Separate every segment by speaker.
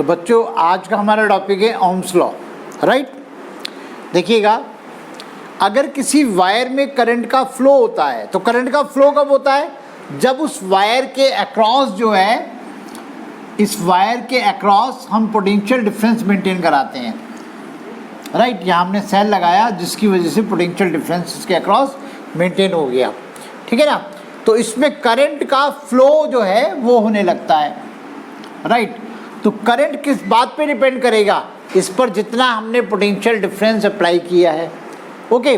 Speaker 1: बच्चों आज का हमारा टॉपिक है ओम्स लॉ, राइट। देखिएगा, अगर किसी वायर में करंट का फ्लो होता है तो करंट का फ्लो कब होता है? जब उस वायर के अक्रॉस जो है, इस वायर के अक्रॉस हम पोटेंशियल डिफरेंस मेंटेन कराते हैं, राइट। यहाँ हमने सेल लगाया जिसकी वजह से पोटेंशियल डिफरेंस इसके अक्रॉस मेंटेन हो गया, ठीक है ना। तो इसमें करंट का फ्लो जो है वो होने लगता है, राइट। तो करंट किस बात पे डिपेंड करेगा? इस पर जितना हमने पोटेंशियल डिफरेंस अप्लाई किया है, ओके।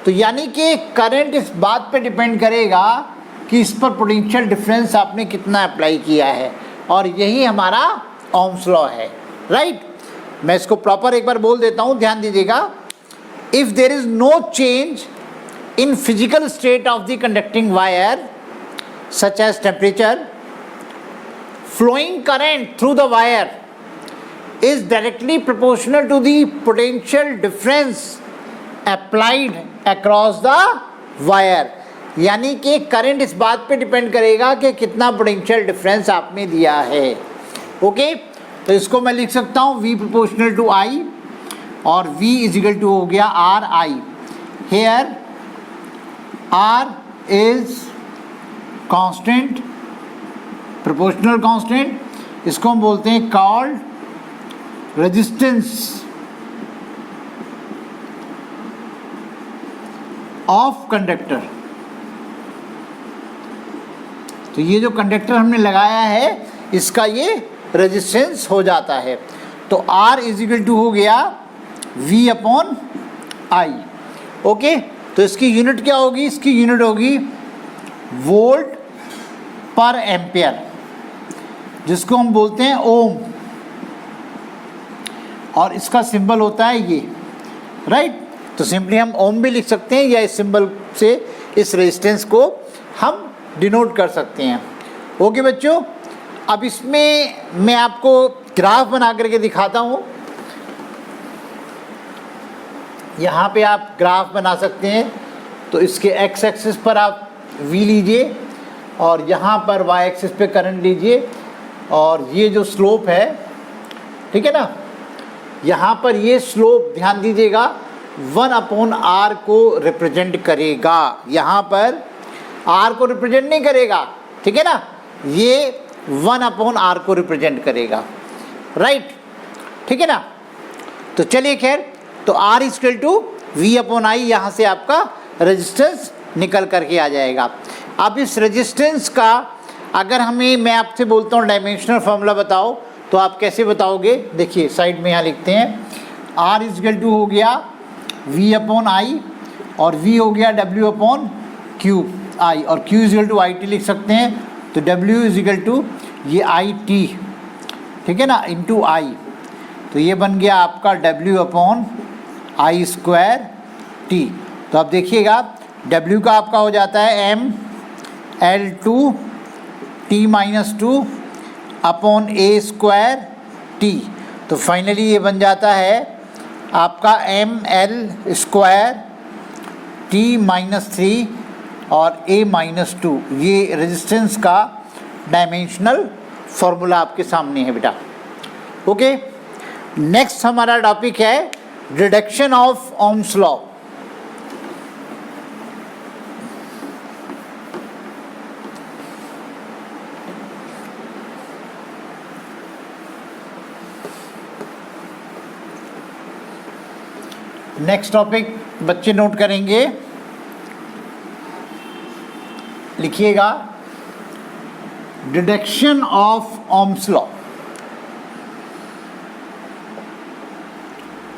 Speaker 1: तो यानी कि करंट इस बात पे डिपेंड करेगा कि इस पर पोटेंशियल डिफरेंस आपने कितना अप्लाई किया है, और यही हमारा ओम्स लॉ है, राइट। मैं इसको प्रॉपर एक बार बोल देता हूँ, ध्यान दीजिएगा। If there is no change in physical state of the conducting wire such as temperature, flowing current through the wire is directly proportional to the potential difference applied across the wire। यानी कि current इस बात पे depend करेगा कि कितना potential difference आपने दिया है, ओके। तो इसको मैं लिख सकता हूँ V प्रोपोर्शनल टू I, और V इज इक्वल टू हो गया RI। Here R is constant, proportional constant, इसको हम बोलते हैं कॉल्ड रेजिस्टेंस ऑफ कंडक्टर। तो ये जो कंडक्टर हमने लगाया है इसका ये रेजिस्टेंस हो जाता है। तो R इज इक्वल टू हो गया V अपॉन I, ओके। तो इसकी यूनिट क्या होगी? इसकी यूनिट होगी वोल्ट पर एम्पियर, जिसको हम बोलते हैं ओम, और इसका सिंबल होता है ये, राइट। तो सिंपली हम ओम भी लिख सकते हैं, या इस सिंबल से इस रेजिस्टेंस को हम डिनोट कर सकते हैं, ओके बच्चों। अब इसमें मैं आपको ग्राफ बना करके दिखाता हूँ। यहाँ पे आप ग्राफ बना सकते हैं। तो इसके एक्स एक्सिस पर आप V लीजिए, और यहाँ पर Y एक्सिस पे करंट लीजिए, और ये जो स्लोप है, ठीक है ना, यहाँ पर ये स्लोप ध्यान दीजिएगा 1/R को रिप्रेजेंट करेगा। यहाँ पर R को रिप्रेजेंट नहीं करेगा, ठीक है ना, ये 1/R को रिप्रेजेंट करेगा, राइट, ठीक है ना। तो चलिए खैर, तो R इक्वल टू V/I, यहाँ से आपका रेजिस्टेंस निकल करके आ जाएगा। अब इस रेजिस्टेंस का अगर मैं आपसे बोलता हूँ डायमेंशनल फार्मूला बताओ, तो आप कैसे बताओगे? देखिए साइड में यहाँ लिखते हैं, R इज इक्वल टू हो गया V/I, और V हो गया W/QI, और Q is equal to IT लिख सकते हैं। तो W इज इक्वल टू ये IT, ठीक है ना, इंटू I। तो ये बन गया आपका W/I²T। तो अब देखिएगा, W का आपका हो जाता है ML2T-2/A²T। तो फाइनली ये बन जाता है आपका ML²T-3 और A-2। ये रेजिस्टेंस का डायमेंशनल फॉर्मूला आपके सामने है बेटा, ओके। नेक्स्ट हमारा टॉपिक है reduction of Ohm's law. Next topic बच्चे नोट करेंगे, लिखिएगा deduction of Ohm's law.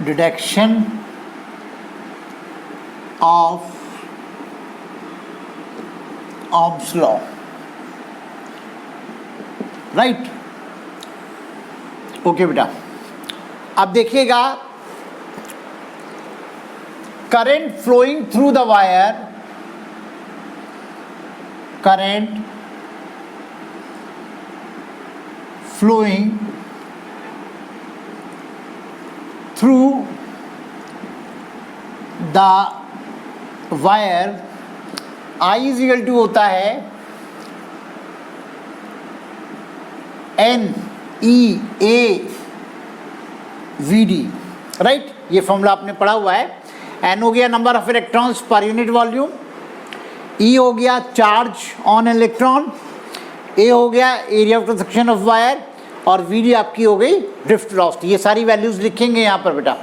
Speaker 1: Deduction of Ohm's law, right, okay बेटा। अब देखिएगा, current flowing through the wire, current flowing through the wire, I is equal to होता है N E A V D, right. ये formula आपने पढ़ा हुआ है। एन हो गया number of electrons per unit volume, E हो गया चार्ज ऑन इलेक्ट्रॉन, ए हो गया area of cross section of wire, और वी डी आपकी हो गई ड्रिफ्ट वेलोसिटी। ये सारी वैल्यूज लिखेंगे यहाँ पर बेटा,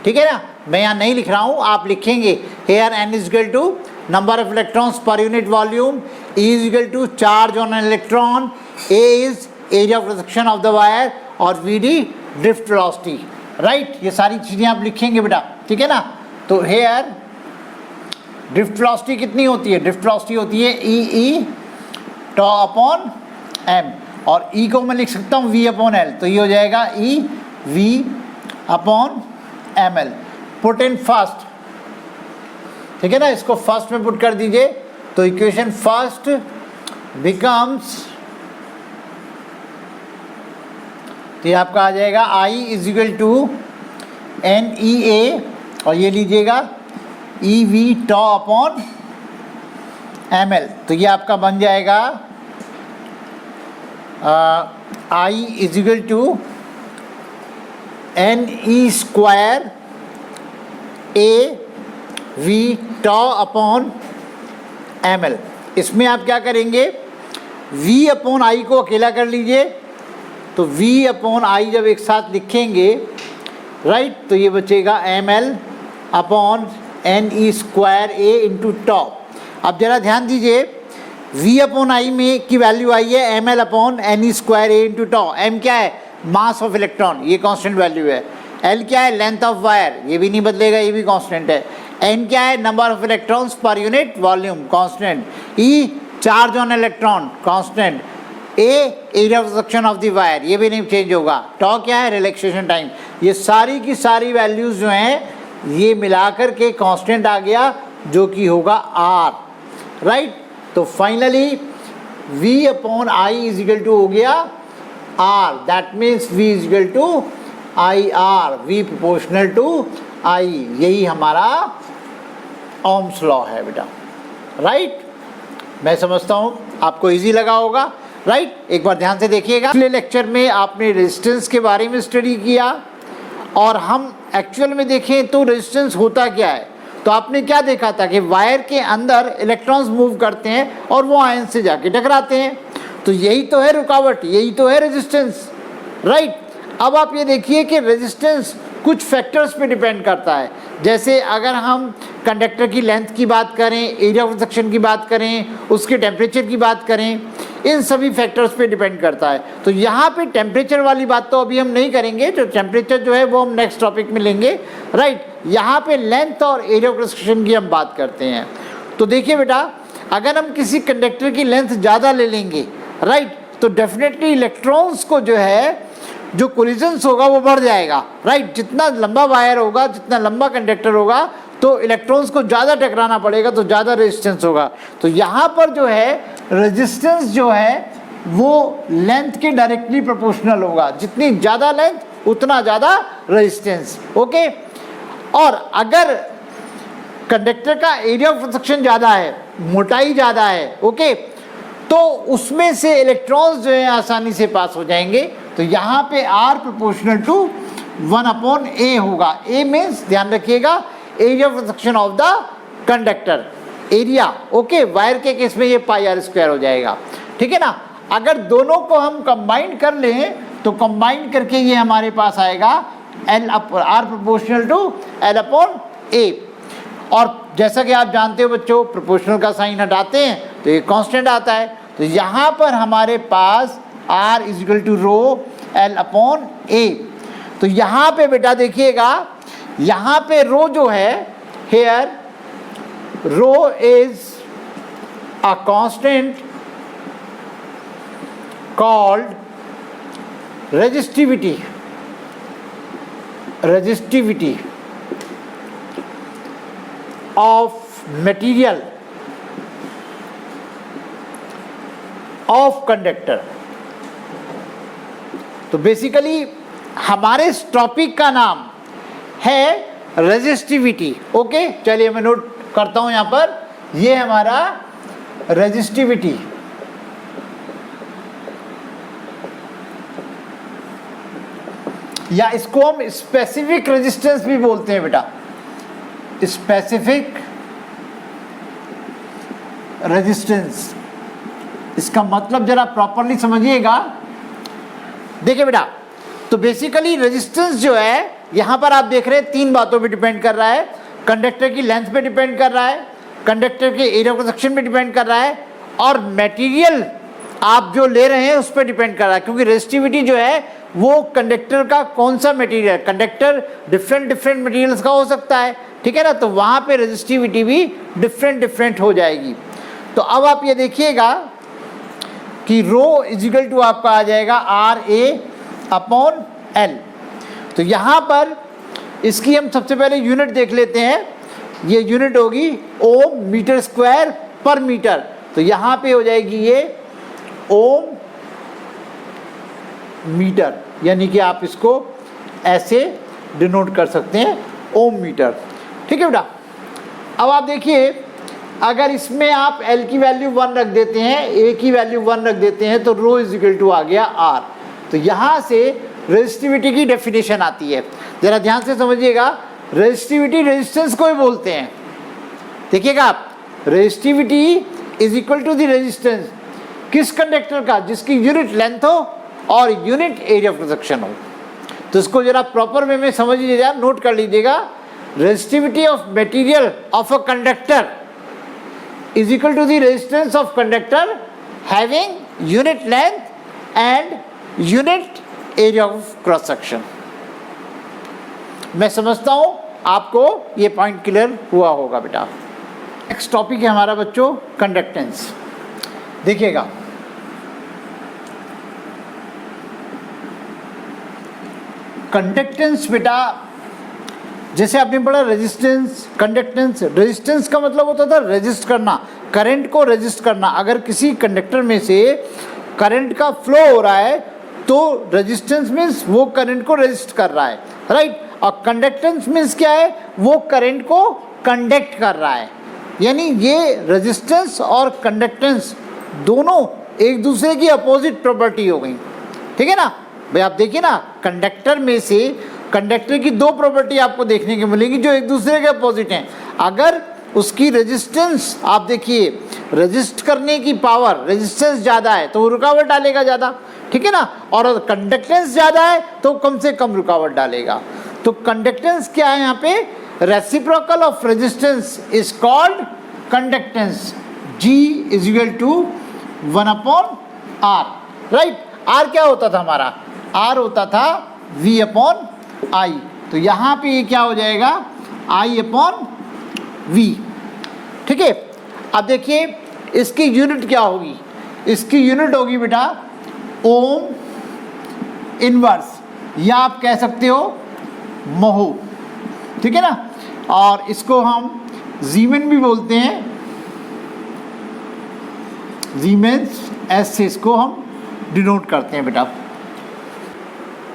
Speaker 1: ठीक है ना। मैं यहाँ नहीं लिख रहा हूँ, आप लिखेंगे। Here N is equal to number of electrons per unit volume, E is equal to charge on an electron, A is area of cross section of the wire, और V D drift velocity, right. ये सारी चीज़ें आप लिखेंगे बेटा, ठीक है ना। तो हेयर ड्रिफ्ट वेलोसिटी कितनी होती है? ड्रिफ्ट वेलोसिटी होती है ई टॉ अपॉन एम, और ई को मैं लिख सकता हूँ वी अपॉन एल, तो ये हो जाएगा E V upon M L. Put in first, ठीक है ना, इसको फर्स्ट में पुट कर दीजिए, तो इक्वेशन फर्स्ट बिकम्स, तो ये आपका आ जाएगा I is equal to N E A, और ये लीजिएगा E V tau upon M L, तो ये आपका बन जाएगा I is equal to N E square A V tau upon M L. इसमें आप क्या करेंगे, v अपॉन आई को अकेला कर लीजिए, तो v अपॉन आई जब एक साथ लिखेंगे, राइट, तो ये बचेगा M L upon N E square A into tau. अब जरा ध्यान दीजिए, v अपॉन आई में की वैल्यू आई है M L upon N E square A into tau. M क्या है? मास ऑफ इलेक्ट्रॉन, ये कांस्टेंट वैल्यू है। एल क्या है? लेंथ ऑफ वायर, ये भी नहीं बदलेगा, ये भी कांस्टेंट है। एन क्या है? Number of electrons per unit volume, constant. E charge on electron, constant. A area of section of the wire, ये भी नहीं चेंज होगा। टॉ क्या है? Relaxation time. ये सारी की सारी वैल्यूज जो हैं ये मिलाकर के कांस्टेंट आ गया, जो कि होगा आर, राइट। तो finally v upon I is equal to हो गया r, that means v is equal to I R, v proportional to i। यही हमारा ओम्स लॉ है बेटा, राइट। मैं समझता हूँ आपको इजी लगा होगा, राइट। एक बार ध्यान से देखिएगा, पिछले लेक्चर में आपने रेजिस्टेंस के बारे में स्टडी किया, और हम एक्चुअल में देखें तो रेजिस्टेंस होता क्या है। तो आपने क्या देखा था कि वायर के अंदर इलेक्ट्रॉन्स मूव करते हैं और वो आयन से जाके टकराते हैं, तो यही तो है रुकावट, यही तो है रेजिस्टेंस, राइट। अब आप ये देखिए कि रेजिस्टेंस कुछ फैक्टर्स पे डिपेंड करता है। जैसे अगर हम कंडक्टर की लेंथ की बात करें, एरिया ऑफ सेक्शन की बात करें, उसके टेम्परेचर की बात करें, इन सभी फैक्टर्स पे डिपेंड करता है। तो यहाँ पे टेम्परेचर वाली बात तो अभी हम नहीं करेंगे, तो टेम्परेचर जो है वो हम नेक्स्ट टॉपिक में लेंगे, राइट। यहाँ पे लेंथ और एरिया ऑफ सेक्शन की हम बात करते हैं। तो देखिए बेटा, अगर हम किसी कंडक्टर की लेंथ ज़्यादा ले लेंगे, राइट, तो डेफिनेटली इलेक्ट्रॉन्स को जो है जो कोलिजन्स होगा वो बढ़ जाएगा, राइट। जितना लंबा वायर होगा, जितना लंबा कंडक्टर होगा, तो इलेक्ट्रॉन्स को ज़्यादा टकराना पड़ेगा, तो ज़्यादा रेजिस्टेंस होगा। तो यहाँ पर जो है रेजिस्टेंस जो है वो लेंथ के डायरेक्टली प्रोपोर्शनल होगा। जितनी ज़्यादा लेंथ उतना ज़्यादा रेजिस्टेंस, ओके। और अगर कंडक्टर का एरिया ऑफ सेक्शन ज़्यादा है, मोटाई ज़्यादा है, ओके, तो उसमें से इलेक्ट्रॉन्स जो है आसानी से पास हो जाएंगे। तो यहाँ पे R proportional to 1 upon A होगा। A मीन्स ध्यान रखिएगा area of section of the conductor, area, okay. Wire के केस में ये पाई आर स्क्वायर हो जाएगा, ठीक है ना। अगर दोनों को हम कंबाइन कर लें तो कंबाइन करके ये हमारे पास आएगा R proportional to L upon A। और जैसा कि आप जानते हो बच्चों, प्रोपोर्शनल का साइन हटाते हैं तो ये कांस्टेंट आता है। तो यहाँ पर हमारे पास R is equal to rho L upon A। तो यहाँ पे बेटा देखिएगा, यहाँ पे रो जो है, here rho is a constant called resistivity, resistivity of material of conductor. तो बेसिकली हमारे इस टॉपिक का नाम है रेजिस्टिविटी, ओके। चलिए मैं नोट करता हूं यहां पर, ये हमारा रेजिस्टिविटी, या इसको हम स्पेसिफिक रेजिस्टेंस भी बोलते हैं बेटा, स्पेसिफिक रेजिस्टेंस। इसका मतलब जरा प्रॉपरली समझिएगा। देखिए बेटा, तो बेसिकली रेजिस्टेंस जो है यहाँ पर आप देख रहे हैं तीन बातों पे डिपेंड कर रहा है। कंडक्टर की लेंथ पे डिपेंड कर रहा है, कंडक्टर के एरिया ऑफ सेक्शन पे डिपेंड कर रहा है, और मटेरियल आप जो ले रहे हैं उस पर डिपेंड कर रहा है। क्योंकि रेजिस्टिविटी जो है वो कंडक्टर का कौन सा मटेरियल, कंडक्टर डिफरेंट मटेरियल्स का हो सकता है, ठीक है ना, तो वहाँ पे रेजिस्टिविटी भी डिफरेंट हो जाएगी। तो अब आप ये देखिएगा कि रो इजिकल टू आपका आ जाएगा RA/L। तो यहाँ पर इसकी हम सबसे पहले यूनिट देख लेते हैं। ये यूनिट होगी ओम मीटर स्क्वायर पर मीटर। तो यहाँ पे हो जाएगी ये ओम मीटर, यानी कि आप इसको ऐसे डिनोट कर सकते हैं, ओम मीटर, ठीक है बेटा। अब आप देखिए, अगर इसमें आप L की वैल्यू 1 रख देते हैं, A की वैल्यू 1 रख देते हैं, तो रो इज इक्वल टू आ गया R। तो यहाँ से रेजिस्टिविटी की डेफिनेशन आती है। जरा ध्यान से समझिएगा, रेजिस्टिविटी रेजिस्टेंस को ही बोलते हैं। देखिएगा आप, resistivity is equal to the resistance किस कंडक्टर का, जिसकी यूनिट लेंथ हो और यूनिट एरिया ऑफ सेक्शन हो। तो इसको जरा प्रॉपर वे में समझ लीजिएगा, नोट कर लीजिएगा। Resistivity of material of a conductor is equal to the resistance of conductor having unit length and unit area of cross section। मैं समझता हूँ आपको ये पॉइंट क्लियर हुआ होगा बेटा। नेक्स्ट टॉपिक है हमारा बच्चों कंडक्टेंस। देखिएगा, कंडक्टेंस बेटा, जैसे आपने पढ़ा रेजिस्टेंस, कंडक्टेंस। रेजिस्टेंस का मतलब होता था रेजिस्ट करना, करंट को रेजिस्ट करना। अगर किसी कंडक्टर में से करंट का फ्लो हो रहा है तो रेजिस्टेंस मीन्स वो करंट को रेजिस्ट कर रहा है, राइट। और कंडक्टेंस मीन्स क्या है, वो करंट को कंडक्ट कर रहा है। यानी ये रेजिस्टेंस और कंडक्टेंस दोनों एक दूसरे की अपोजिट प्रॉपर्टी हो गई, ठीक है ना भाई। आप देखिए ना, कंडक्टर में से कंडक्टर की दो प्रॉपर्टी आपको देखने को मिलेगी जो एक दूसरे के अपोजिट हैं। अगर उसकी रेजिस्टेंस, आप देखिए, रेजिस्ट करने की पावर, रेजिस्टेंस ज़्यादा है तो वो रुकावट डालेगा ज़्यादा, ठीक है ना, और कंडक्टेंस ज़्यादा है तो कम से कम रुकावट डालेगा। तो कंडक्टेंस क्या है यहाँ पे, reciprocal of resistance is called conductance. G is equal to 1/R, right. R क्या होता था हमारा, R होता था V/I। तो यहाँ पे ये क्या हो जाएगा, I/V, ठीक है। अब देखिए इसकी यूनिट क्या होगी, इसकी यूनिट होगी बेटा ओम इनवर्स, या आप कह सकते हो महो, ठीक है ना। और इसको हम जीमेन भी बोलते हैं, जीमेंस, एस से इसको हम डिनोट करते हैं बेटा।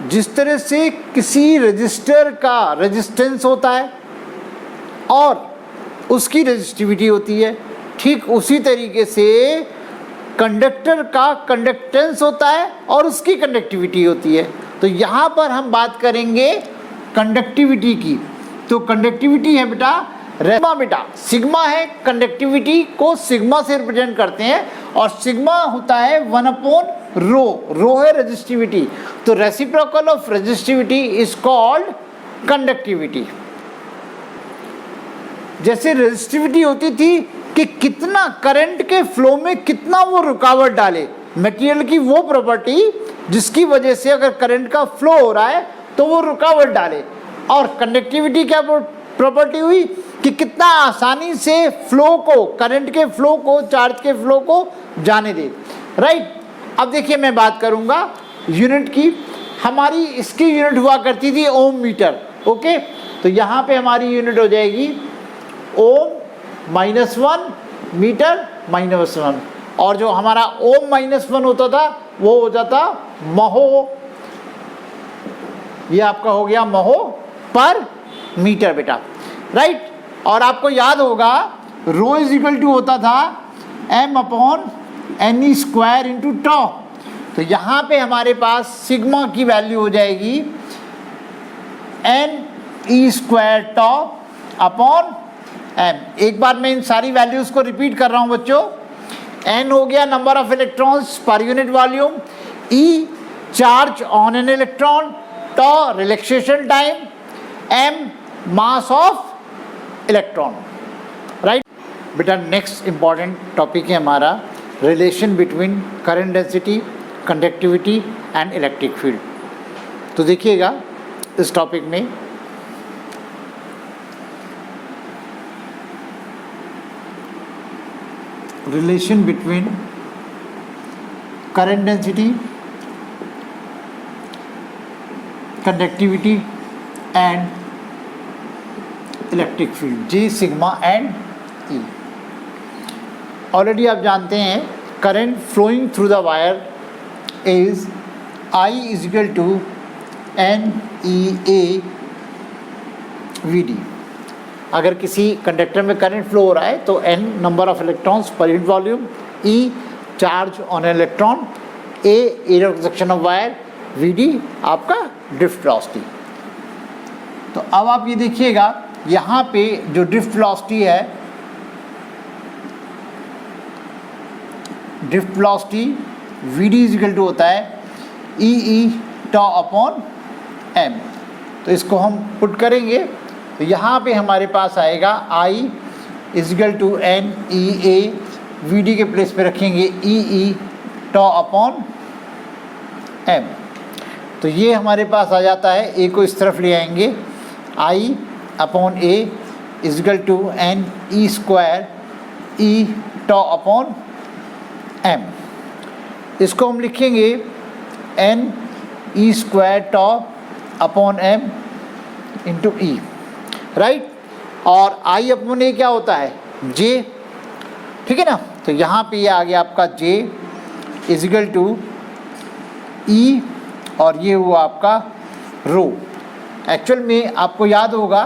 Speaker 1: जिस तरह से किसी रजिस्टर का रेजिस्टेंस होता है और उसकी रेजिस्टिविटी होती है, ठीक उसी तरीके से कंडक्टर का कंडक्टेंस होता है और उसकी कंडक्टिविटी होती है। तो यहाँ पर हम बात करेंगे कंडक्टिविटी की। तो कंडक्टिविटी है बेटा सिग्मा, बेटा सिग्मा है, कंडक्टिविटी को सिग्मा से रिप्रेजेंट करते हैं, और सिग्मा होता है 1/रो, रो है रेजिस्टिविटी। तो reciprocal of resistivity is called conductivity. जैसे रेजिस्टिविटी होती थी कि कितना करंट के फ्लो में कितना वो रुकावट डाले, मटेरियल की वो प्रॉपर्टी जिसकी वजह से अगर करंट का फ्लो हो रहा है तो वो रुकावट डाले। और कंडक्टिविटी क्या प्रॉपर्टी हुई कि कितना आसानी से फ्लो को, करंट के फ्लो को, चार्ज के फ्लो को जाने दे, राइट। अब देखिए मैं बात करूंगा यूनिट की। हमारी इसकी यूनिट हुआ करती थी ओम मीटर, ओके। तो यहाँ पे हमारी यूनिट हो जाएगी ओम -1 मीटर -1, और जो हमारा ओम -1 होता था वो हो जाता महो, ये आपका हो गया महो पर मीटर बेटा, राइट। और आपको याद होगा रो इज इक्वल टू होता था m/ne² × τ। तो यहाँ पे हमारे पास सिग्मा की वैल्यू हो जाएगी N E square tau upon M. एक बार मैं इन सारी वैल्यूज़ को रिपीट कर रहा हूँ बच्चों। एन हो गया number of electrons per unit volume, E charge on an electron, tau relaxation time, M mass of electron, right. बेटा नेक्स्ट इंपॉर्टेंट टॉपिक है हमारा relation between current density, conductivity and electric field. तो देखिएगा इस topic में relation between current density, conductivity and electric field, J, sigma and E। Already आप जानते हैं current flowing through the wire is I is equal to NEA VD। अगर किसी conductor में करंट फ्लो हो रहा है तो n number of electrons per unit volume, E charge on electron, A area of section of wire, VD आपका drift velocity. तो अब आप ये देखिएगा यहाँ पे जो ड्रिफ्ट वेलोसिटी है, drift velocity VD is equal to होता है E टॉ अपॉन M। तो इसको हम पुट करेंगे तो यहाँ पे हमारे पास आएगा I is equal to NEA, VD के प्लेस पे रखेंगे EE टॉ अपॉन M। तो ये हमारे पास आ जाता है, A को इस तरफ ले आएंगे, I upon A is equal to NE square E tau upon M। इसको हम लिखेंगे NE square tau upon M into E, right. और I अपॉन A क्या होता है, J, ठीक है ना। तो यहाँ पे ये आ गया आपका J is equal to E और ये हुआ आपका रो। एक्चुअल में आपको याद होगा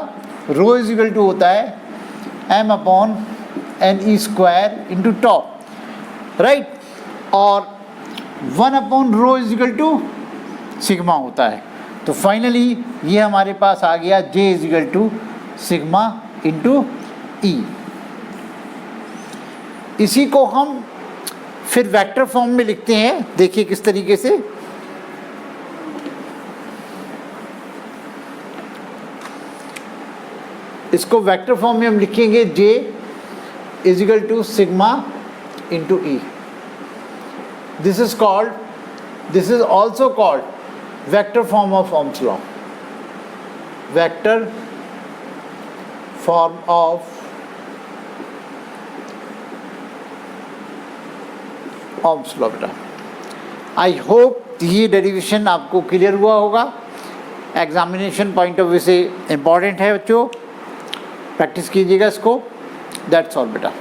Speaker 1: रो इज इक्वल टू होता है M upon NE square into tau, right. और 1 upon rho is equal to sigma होता है। तो फाइनली ये हमारे पास आ गया J is equal to sigma into E। इसी को हम फिर वेक्टर फॉर्म में लिखते हैं, देखिए किस तरीके से। इसको वेक्टर फॉर्म में हम लिखेंगे J is equal to sigma into E। This is also called vector form of Ohm's law, vector form of Ohm's law। बेटा आई होप ये डेरिवेशन आपको क्लियर हुआ होगा, एग्जामिनेशन पॉइंट ऑफ व्यू से important है बच्चों, प्रैक्टिस कीजिएगा इसको। दैट्स ऑल बेटा।